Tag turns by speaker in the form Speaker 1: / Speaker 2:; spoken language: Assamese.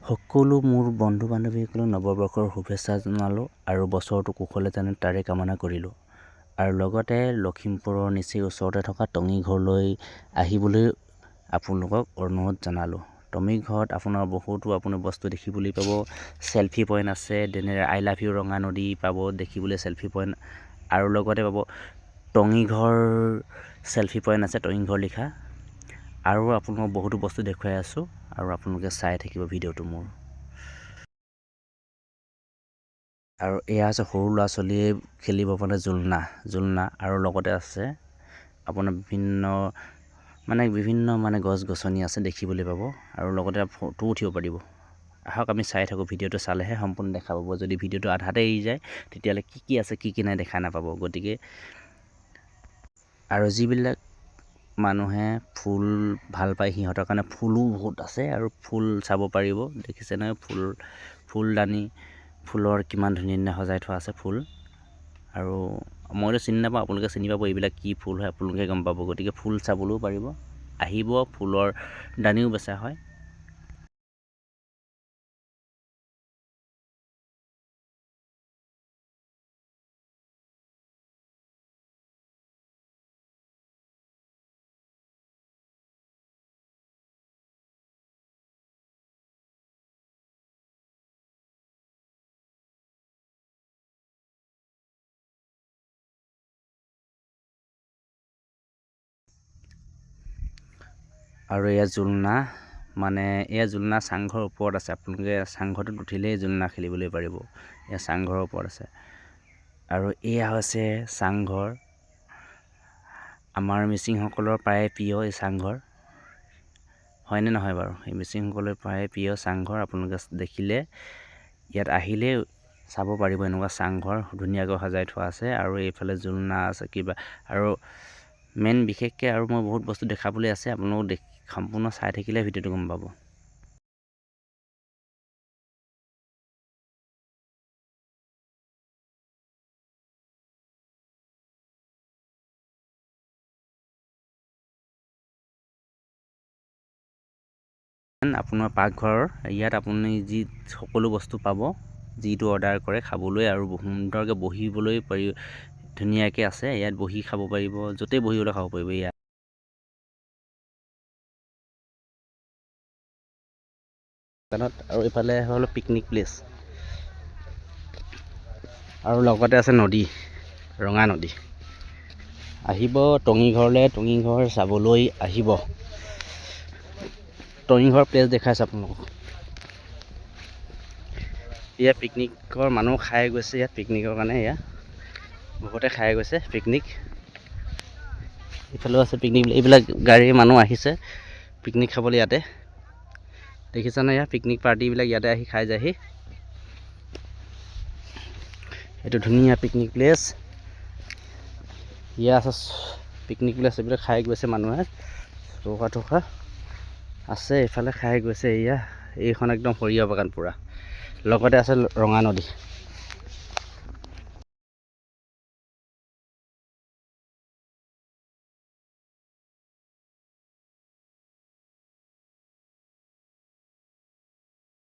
Speaker 1: সকলো মোৰ বন্ধু বান্ধৱীসকলক নৱবৰ্ষৰ শুভেচ্ছা জনালোঁ আৰু বছৰটো কুশলে জানে তাৰে কামনা কৰিলোঁ। আৰু লগতে লখিমপুৰৰ নিচেই ওচৰতে থকা টঙী ঘৰলৈ আহিবলৈ আপোনালোকক অনুৰোধ জনালোঁ। টঙী ঘৰত আপোনাৰ বহুতো আপুনি বস্তু দেখিবলৈ পাব। চেলফি পইণ্ট আছে, যেনে আই লাভ ইউ ৰঙা নদী পাব দেখিবলৈ চেলফি পইণ্ট, আৰু লগতে পাব টঙী ঘৰ চেলফি পইণ্ট আছে, টঙী ঘৰ লিখা। আৰু আপোনালোকক বহুতো বস্তু দেখুৱাই আছোঁ আৰু আপোনালোকে চাই থাকিব ভিডিঅ'টো মোৰ। আৰু এয়া আছে সৰু ল'ৰা ছোৱালীয়ে খেলিব পৰা জোলনা আৰু লগতে আছে আপোনাৰ বিভিন্ন গছ গছনি আছে দেখিবলৈ পাব, আৰু লগতে ফটো উঠিব পাৰিব। আহক আমি চাই থাকোঁ, ভিডিঅ'টো চালেহে সম্পূৰ্ণ দেখা পাব। যদি ভিডিঅ'টো আধাতে এৰি যায় তেতিয়াহ'লে কি আছে কি নাই দেখা নাপাব। গতিকে আৰু যিবিলাক মানুহে ফুল ভাল পায় সিহঁতৰ কাৰণে ফুলো বহুত আছে আৰু ফুল চাব পাৰিব। দেখিছে নহয় ফুলদানি, ফুলৰ কিমান ধুনীয়া সজাই থোৱা আছে ফুল। আৰু মইতো চিনি নাপাওঁ, আপোনালোকে চিনি পাব এইবিলাক কি ফুল হয়, আপোনালোকে গম পাব। গতিকে ফুল চাবলৈও পাৰিব, আহিব। ফুলৰ দানিও বেচা হয়। আৰু এয়া জোলনা, এয়া জোলনা চাংঘৰ ওপৰত আছে। আপোনালোকে চাংঘৰটোত উঠিলেই জোলনা খেলিবলৈ পাৰিব। এয়া চাংঘৰৰ ওপৰত আছে। আৰু এয়া হৈছে চাংঘৰ, আমাৰ মিচিংসকলৰ প্ৰায় প্ৰিয় এই চাংঘৰ। হয়নে নহয় বাৰু? এই মিচিংসকলৰ প্ৰায় প্ৰিয় চাংঘৰ। আপোনালোকে দেখিলে ইয়াত আহিলে চাব পাৰিব, এনেকুৱা চাংঘৰ ধুনীয়াকৈ সজাই থোৱা আছে। আৰু এইফালে জোলনা আছে কিবা, আৰু বিশেষকৈ আৰু মই বহুত বস্তু দেখাবলৈ আছে। আপোনালোক সম্পূৰ্ণ চাই থাকিলে ভিডিঅ'টো গম পাব। আপোনাৰ পাকঘৰৰ ইয়াত আপুনি সকলো বস্তু পাব, যিটো অৰ্ডাৰ কৰে খাবলৈ, আৰু সুন্দৰকৈ বহিবলৈ পাৰি, ধুনীয়াকৈ আছে। ইয়াত বহি খাব পাৰিব, য'তেই বহি হ'লেও খাব পাৰিব। ইয়াত আৰু এইফালে হ'ল পিকনিক প্লেচ, আৰু লগতে আছে নদী, ৰঙা নদী। আহিব টঙী ঘৰলৈ, টঙী ঘৰ চাবলৈ আহিব। টঙী ঘৰ প্লেচ দেখাইছে আপোনালোকক। ইয়াত পিকনিকৰ মানুহ খাই গৈছে, ইয়াত পিকনিকৰ কাৰণে এয়া বহুতে খাই গৈছে পিকনিক। ইফালেও আছে পিকনিক, এইবিলাক গাড়ীৰ মানুহ আহিছে পিকনিক খাবলৈ ইয়াতে। দেখিছানে, ইয়াত পিকনিক পাৰ্টিবিলাক ইয়াতে আহি খাই যায়হি। এইটো ধুনীয়া পিকনিক প্লেচ। ইয়াত আছে পিকনিক প্লেচ, এইবিলাক খাই গৈছে মানুহে, চৌকা আছে এইফালে খাই গৈছে। এইখন একদম সৰিয়হ বাগান পুৰা, লগতে আছে ৰঙা নদী।